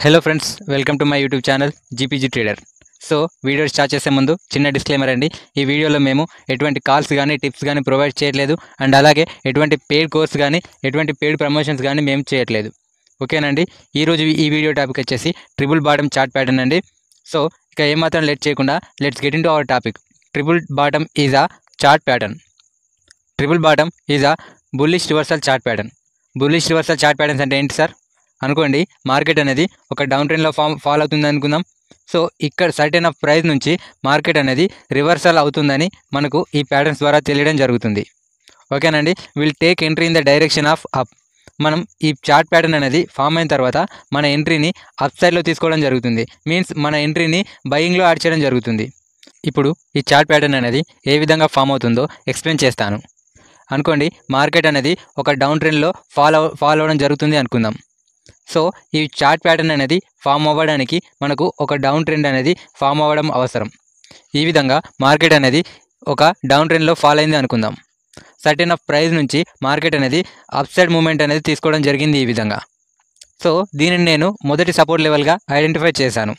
Hello friends, welcome to my YouTube channel GPG trader. So video start చేసే ముందు చిన్న disclaimer అండి. ఈ వీడియోలో మేము ఎటువంటి కాల్స్ కానీ టిప్స్ కానీ ప్రొవైడ్ చేయట్లేదు. అండ్ అలాగే ఎటువంటి పెయిడ్ కోర్స్ కానీ ఎటువంటి పెయిడ్ ప్రమోషన్స్ కానీ మేము చేయట్లేదు. ఓకేనండి. ఈరోజు ఈ వీడియో టాపిక్ వచ్చేసి ట్రిపుల్ బాటమ్ చార్ట్ ప్యాటర్న్ అండి. సో ఇక ఏమాత్రం లేట్ చేయకుండా let's get into our topic. Triple bottom is a chart pattern. Triple bottom is a bullish reversal chart pattern. Bullish reversal chart patterns అంటే ఏంటి sir అనుకోండి. Market అనేది ఒక down ట్రెండ్లో ఫాల్ అవుతుంది అనుకుందాం. సో ఇక్కడ సర్టెన్ ఆఫ్ ప్రైస్ నుంచి మార్కెట్ అనేది రివర్సల్ అవుతుందని మనకు ఈ ప్యాటర్న్స్ ద్వారా తెలియడం జరుగుతుంది. ఓకేనండి. Will take entry in the direction of up. మనం ఈ చార్ట్ ప్యాటర్న్ అనేది ఫామ్ అయిన తర్వాత మన ఎంట్రీని అప్ సైడ్లో తీసుకోవడం జరుగుతుంది. మీన్స్ మన ఎంట్రీని బయింగ్లో యాడ్ చేయడం జరుగుతుంది. ఇప్పుడు ఈ చార్ట్ ప్యాటర్న్ అనేది ఏ విధంగా ఫామ్ అవుతుందో ఎక్స్ప్లెయిన్ చేస్తాను. అనుకోండి, మార్కెట్ అనేది ఒక డౌన్ ట్రెండ్లో ఫాల్ అవ్వడం జరుగుతుంది అనుకుందాం. సో ఈ చార్ట్ ప్యాటర్న్ అనేది ఫామ్ అవ్వడానికి మనకు ఒక డౌన్ ట్రెండ్ అనేది ఫామ్ అవ్వడం అవసరం. ఈ విధంగా మార్కెట్ అనేది ఒక డౌన్ ట్రెండ్లో ఫాల్ అయింది అనుకుందాం. సర్టెన్ ఆఫ్ ప్రైస్ నుంచి మార్కెట్ అనేది అప్ సైడ్ మూమెంట్ అనేది తీసుకోవడం జరిగింది ఈ విధంగా. సో దీనిని నేను మొదటి సపోర్ట్ లెవెల్గా ఐడెంటిఫై చేశాను.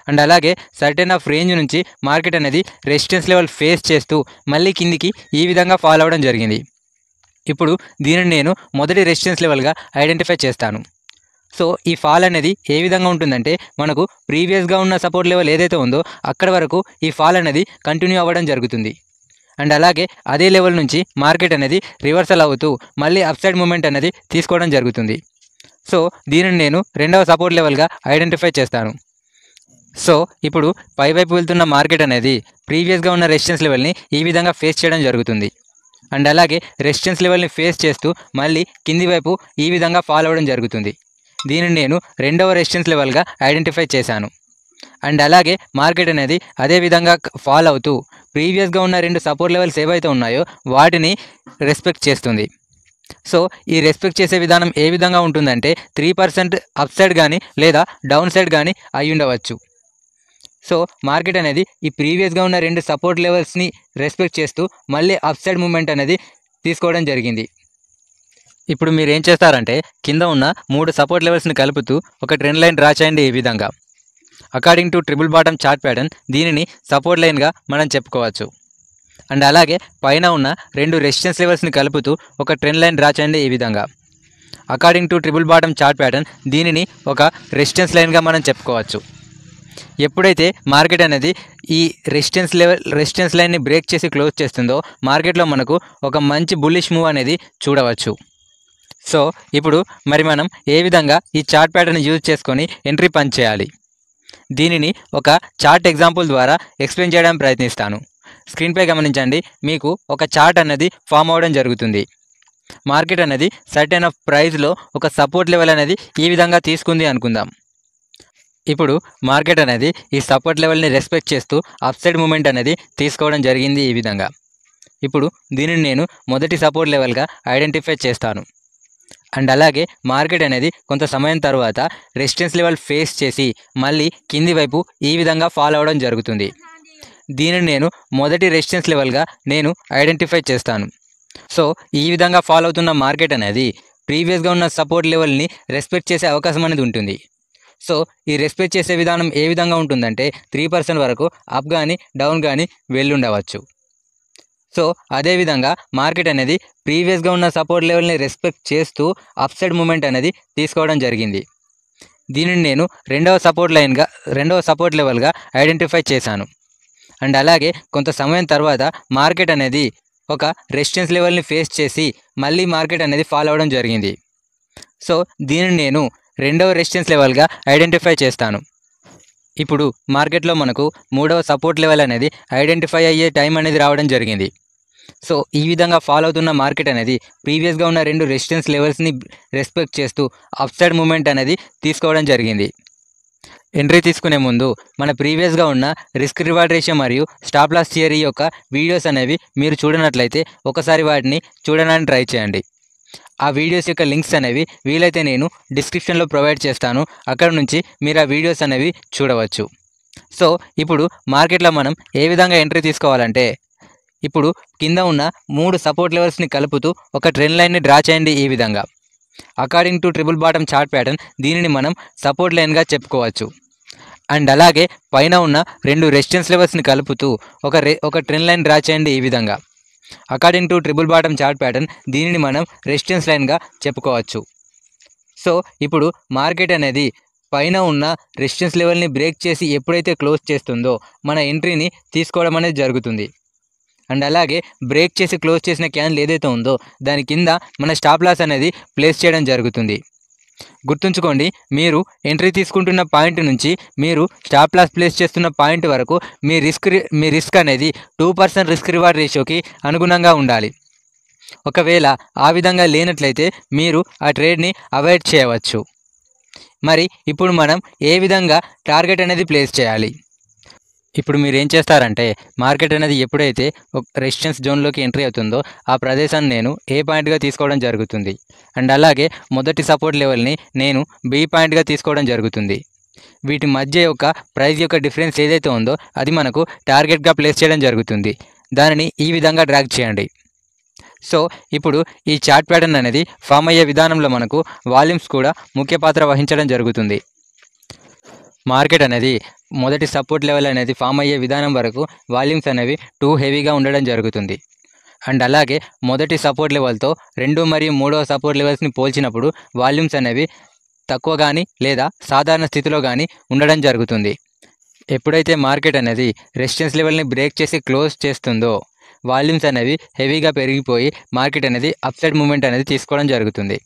అండ్ అలాగే సర్టెన్ ఆఫ్ రేంజ్ నుంచి మార్కెట్ అనేది రెసిస్టెన్స్ లెవెల్ ఫేస్ చేస్తూ మళ్ళీ కిందికి ఈ విధంగా ఫాల్ అవ్వడం జరిగింది. ఇప్పుడు దీనిని నేను మొదటి రెసిస్టెన్స్ లెవెల్గా ఐడెంటిఫై చేస్తాను. సో ఈ ఫాల్ అనేది ఏ విధంగా ఉంటుందంటే, మనకు ప్రీవియస్గా ఉన్న సపోర్ట్ లెవెల్ ఏదైతే ఉందో అక్కడ వరకు ఈ ఫాల్ అనేది కంటిన్యూ అవ్వడం జరుగుతుంది. అండ్ అలాగే అదే లెవెల్ నుంచి మార్కెట్ అనేది రివర్సల్ అవుతూ మళ్ళీ అప్ సైడ్ మూమెంట్ అనేది తీసుకోవడం జరుగుతుంది. సో దీనిని నేను రెండవ సపోర్ట్ లెవెల్గా ఐడెంటిఫై చేస్తాను. సో ఇప్పుడు పైవైపు వెళ్తున్న మార్కెట్ అనేది ప్రీవియస్గా ఉన్న రెసిస్టెన్స్ లెవెల్ని ఈ విధంగా ఫేస్ చేయడం జరుగుతుంది. అండ్ అలాగే రెసిస్టెన్స్ లెవెల్ని ఫేస్ చేస్తూ మళ్ళీ కింది వైపు ఈ విధంగా ఫాల్ అవ్వడం జరుగుతుంది. దీనిని నేను రెండవ రెసిస్టెన్స్ లెవెల్గా ఐడెంటిఫై చేశాను. అండ్ అలాగే మార్కెట్ అనేది అదే విధంగా ఫాల్ అవుతూ ప్రీవియస్గా ఉన్న రెండు సపోర్ట్ లెవెల్స్ ఏవైతే ఉన్నాయో వాటిని రెస్పెక్ట్ చేస్తుంది. సో ఈ రెస్పెక్ట్ చేసే విధానం ఏ విధంగా ఉంటుందంటే 3% అప్ సైడ్ కానీ లేదా డౌన్ సైడ్ కానీ అయి ఉండవచ్చు. సో మార్కెట్ అనేది ఈ ప్రీవియస్గా ఉన్న రెండు సపోర్ట్ లెవెల్స్ని రెస్పెక్ట్ చేస్తూ మళ్ళీ అప్ సైడ్ మూమెంట్ అనేది తీసుకోవడం జరిగింది. ఇప్పుడు మీరు ఏం చేస్తారంటే, కింద ఉన్న 3 సపోర్ట్ లెవెల్స్ని కలుపుతూ ఒక ట్రెండ్ లైన్ డ్రా చేయండి ఈ విధంగా. According to triple bottom chart pattern దీనిని సపోర్ట్ లైన్గా మనం చెప్పుకోవచ్చు. అండ్ అలాగే పైన ఉన్న రెండు రెసిస్టెన్స్ లెవెల్స్ని కలుపుతూ ఒక ట్రెండ్ లైన్ డ్రా చేయండి ఈ విధంగా. According to triple bottom chart pattern దీనిని ఒక రెసిస్టెన్స్ లైన్గా మనం చెప్పుకోవచ్చు. ఎప్పుడైతే మార్కెట్ అనేది ఈ రెసిస్టెన్స్ లైన్ని బ్రేక్ చేసి క్లోజ్ చేస్తుందో మార్కెట్లో మనకు ఒక మంచి బుల్లిష్ మూవ్ అనేది చూడవచ్చు. సో ఇప్పుడు మరి మనం ఏ విధంగా ఈ చార్ట్ ప్యాటర్న్ యూజ్ చేసుకొని ఎంట్రీ పంచ్ చేయాలి, దీనిని ఒక చార్ట్ ఎగ్జాంపుల్ ద్వారా ఎక్స్ప్లెయిన్ చేయడానికి ప్రయత్నిస్తాను. స్క్రీన్పై గమనించండి. మీకు ఒక చార్ట్ అనేది ఫామ్ అవ్వడం జరుగుతుంది. మార్కెట్ అనేది సర్టెన్ ఆఫ్ ప్రైస్లో ఒక సపోర్ట్ లెవెల్ అనేది ఈ విధంగా తీసుకుంది అనుకుందాం. ఇప్పుడు మార్కెట్ అనేది ఈ సపోర్ట్ లెవెల్ని రెస్పెక్ట్ చేస్తూ అప్ సైడ్ మూమెంట్ అనేది తీసుకోవడం జరిగింది ఈ విధంగా. ఇప్పుడు దీనిని నేను మొదటి సపోర్ట్ లెవెల్గా ఐడెంటిఫై చేస్తాను. అండ్ అలాగే మార్కెట్ అనేది కొంత సమయం తర్వాత రెసిస్టెన్స్ లెవెల్ ఫేస్ చేసి మళ్ళీ కింది వైపు ఈ విధంగా ఫాల్ అవ్వడం జరుగుతుంది. దీనిని నేను మొదటి రెసిస్టెన్స్ లెవెల్గా నేను ఐడెంటిఫై చేస్తాను. సో ఈ విధంగా ఫాల్ అవుతున్న మార్కెట్ అనేది ప్రీవియస్గా ఉన్న సపోర్ట్ లెవెల్ని రెస్పెక్ట్ చేసే అవకాశం అనేది ఉంటుంది. సో ఈ రెస్పెక్ట్ చేసే విధానం ఏ విధంగా ఉంటుందంటే 3% వరకు అప్ కానీ డౌన్ కానీ వెళ్ళుండవచ్చు. సో అదేవిధంగా మార్కెట్ అనేది ప్రీవియస్గా ఉన్న సపోర్ట్ లెవెల్ని రెస్పెక్ట్ చేస్తూ అప్ సైడ్ మూమెంట్ అనేది తీసుకోవడం జరిగింది. దీనిని నేను రెండవ సపోర్ట్ లెవెల్గా ఐడెంటిఫై చేశాను. అండ్ అలాగే కొంత సమయం తర్వాత మార్కెట్ అనేది ఒక రెసిస్టెన్స్ లెవెల్ని ఫేస్ చేసి మళ్ళీ మార్కెట్ అనేది ఫాల్ అవ్వడం జరిగింది. సో దీనిని నేను రెండవ రెసిస్టెన్స్ లెవెల్గా ఐడెంటిఫై చేస్తాను. ఇప్పుడు మార్కెట్లో మనకు మూడవ సపోర్ట్ లెవెల్ అనేది ఐడెంటిఫై అయ్యే టైం అనేది రావడం జరిగింది. సో ఈ విధంగా ఫాలో అవుతున్న మార్కెట్ అనేది ప్రీవియస్గా ఉన్న రెండు రెసిస్టెన్స్ లెవెల్స్ని రెస్పెక్ట్ చేస్తూ అప్ సైడ్ మూమెంట్ అనేది తీసుకోవడం జరిగింది. ఎంట్రీ తీసుకునే ముందు మన ప్రీవియస్గా ఉన్న రిస్క్ రివార్డ్ రేషియో మరియు స్టాప్ లాస్ థియరీ యొక్క వీడియోస్ అనేవి మీరు చూడనట్లయితే ఒకసారి వాటిని చూడడానికి ట్రై చేయండి. ఆ వీడియోస్ యొక్క లింక్స్ అనేవి వీలైతే నేను డిస్క్రిప్షన్లో ప్రొవైడ్ చేస్తాను. అక్కడ నుంచి మీరు ఆ వీడియోస్ అనేవి చూడవచ్చు. సో ఇప్పుడు మార్కెట్లో మనం ఏ విధంగా ఎంట్రీ తీసుకోవాలంటే, ఇప్పుడు కింద ఉన్న 3 సపోర్ట్ లెవెల్స్ని కలుపుతూ ఒక ట్రెండ్ లైన్ని డ్రా చేయండి ఈ విధంగా. According to triple bottom chart pattern దీనిని మనం సపోర్ట్ లైన్గా చెప్పుకోవచ్చు. అండ్ అలాగే పైన ఉన్న 2 రెసిస్టెన్స్ లెవెల్స్ని కలుపుతూ ఒక ట్రెండ్ లైన్ డ్రా చేయండి. ఈ విధంగా according to triple bottom chart pattern దీనిని మనం రెసిస్టెన్స్ లైన్గా చెప్పుకోవచ్చు. సో ఇప్పుడు మార్కెట్ అనేది పైన ఉన్న రెసిస్టెన్స్ లెవెల్ని బ్రేక్ చేసి ఎప్పుడైతే క్లోజ్ చేస్తుందో మన ఎంట్రీని తీసుకోవడం అనేది జరుగుతుంది. అండ్ అలాగే బ్రేక్ చేసి క్లోజ్ చేసిన క్యాండిల్ ఏదైతే ఉందో దాని కింద మన స్టాప్ లాస్ అనేది ప్లేస్ చేయడం జరుగుతుంది. గుర్తుంచుకోండి, మీరు ఎంట్రీ తీసుకుంటున్న పాయింట్ నుంచి మీరు స్టాప్ లాస్ ప్లేస్ చేస్తున్న పాయింట్ వరకు మీ రిస్క్ అనేది 2% రిస్క్ రివార్డ్ రేషియోకి అనుగుణంగా ఉండాలి. ఒకవేళ ఆ విధంగా లేనట్లయితే మీరు ఆ ట్రేడ్ని అవాయిడ్ చేయవచ్చు. మరి ఇప్పుడు మనం ఏ విధంగా టార్గెట్ అనేది ప్లేస్ చేయాలి? ఇప్పుడు మీరు ఏం చేస్తారంటే మార్కెట్ అనేది ఎప్పుడైతే ఒక రెసిస్టెన్స్ జోన్లోకి ఎంట్రీ అవుతుందో ఆ ప్రదేశాన్ని నేను ఏ పాయింట్గా తీసుకోవడం జరుగుతుంది. అండ్ అలాగే మొదటి సపోర్ట్ లెవెల్ని నేను బి పాయింట్గా తీసుకోవడం జరుగుతుంది. వీటి మధ్య యొక్క ప్రైస్ యొక్క డిఫరెన్స్ ఏదైతే ఉందో అది మనకు టార్గెట్గా ప్లేస్ చేయడం జరుగుతుంది. దానిని ఈ విధంగా డ్రాగ్ చేయండి. సో ఇప్పుడు ఈ చార్ట్ ప్యాటర్న్ అనేది ఫామ్ అయ్యే విధానంలో మనకు వాల్యూమ్స్ కూడా ముఖ్య పాత్ర వహించడం జరుగుతుంది. మార్కెట్ అనేది మొదటి సపోర్ట్ లెవెల్ అనేది ఫామ్ అయ్యే విధానం వరకు వాల్యూమ్స్ అనేవి టూ హెవీగా ఉండడం జరుగుతుంది. అండ్ అలాగే మొదటి సపోర్ట్ లెవెల్తో 2 మరియు 3వ సపోర్ట్ లెవెల్స్ని పోల్చినప్పుడు వాల్యూమ్స్ అనేవి తక్కువ కానీ లేదా సాధారణ స్థితిలో కానీ ఉండడం జరుగుతుంది. ఎప్పుడైతే మార్కెట్ అనేది రెసిస్టెన్స్ లెవెల్ని బ్రేక్ చేసి క్లోజ్ చేస్తుందో వాల్యూమ్స్ అనేవి హెవీగా పెరిగిపోయి మార్కెట్ అనేది అప్ సైడ్ మూమెంట్ అనేది తీసుకోవడం జరుగుతుంది.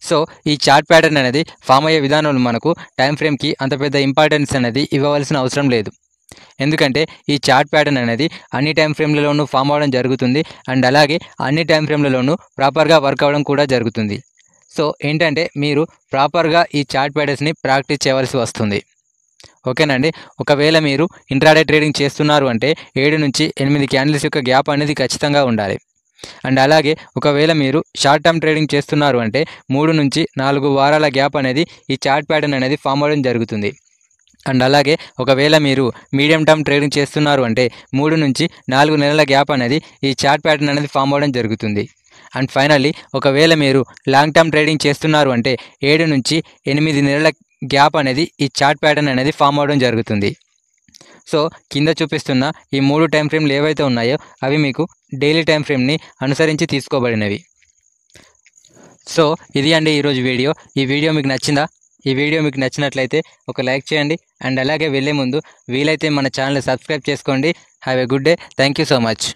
సో ఈ చార్ట్ ప్యాటర్న్ అనేది ఫామ్ అయ్యే విధానంలో మనకు టైం ఫ్రేమ్కి అంత పెద్ద ఇంపార్టెన్స్ అనేది ఇవ్వవలసిన అవసరం లేదు. ఎందుకంటే ఈ చార్ట్ ప్యాటర్న్ అనేది అన్ని టైం ఫ్రేమ్లలోనూ ఫామ్ అవ్వడం జరుగుతుంది. అండ్ అలాగే అన్ని టైం ఫ్రేమ్లలోనూ ప్రాపర్గా వర్క్ అవ్వడం కూడా జరుగుతుంది. సో ఏంటంటే మీరు ప్రాపర్గా ఈ చార్ట్ ప్యాటర్న్స్ని ప్రాక్టీస్ చేయవలసి వస్తుంది. ఓకేనండి. ఒకవేళ మీరు ఇంట్రాడే ట్రేడింగ్ చేస్తున్నారు అంటే 7 నుంచి 8 క్యాండిల్స్ యొక్క గ్యాప్ అనేది ఖచ్చితంగా ఉండాలి. అండ్ అలాగే ఒకవేళ మీరు షార్ట్ టర్మ్ ట్రేడింగ్ చేస్తున్నారు అంటే 3 నుంచి 4 వారాల గ్యాప్ అనేది ఈ చార్ట్ ప్యాటర్న్ అనేది ఫామ్ అవ్వడం జరుగుతుంది. అండ్ అలాగే ఒకవేళ మీరు మీడియం టర్మ్ ట్రేడింగ్ చేస్తున్నారు అంటే 3 నుంచి 4 నెలల గ్యాప్ అనేది ఈ చార్ట్ ప్యాటర్న్ అనేది ఫామ్ అవ్వడం జరుగుతుంది. అండ్ ఫైనల్లీ ఒకవేళ మీరు లాంగ్ టర్మ్ ట్రేడింగ్ చేస్తున్నారు అంటే 7 నుంచి 8 నెలల గ్యాప్ అనేది ఈ చార్ట్ ప్యాటర్న్ అనేది ఫామ్ అవ్వడం జరుగుతుంది. సో కింద చూపిస్తున్న ఈ 3 టైం ఫ్రేమ్లు ఏవైతే ఉన్నాయో అవి మీకు డైలీ టైం ఫ్రేమ్ని అనుసరించి తీసుకోబడినవి. సో ఇది అండి ఈరోజు వీడియో. ఈ వీడియో మీకు నచ్చిందా? ఈ వీడియో మీకు నచ్చినట్లయితే ఒక లైక్ చేయండి. అండ్ అలాగే వెళ్ళే ముందు వీలైతే మన ఛానల్ని సబ్స్క్రైబ్ చేసుకోండి. Have a good day. Thank you so much.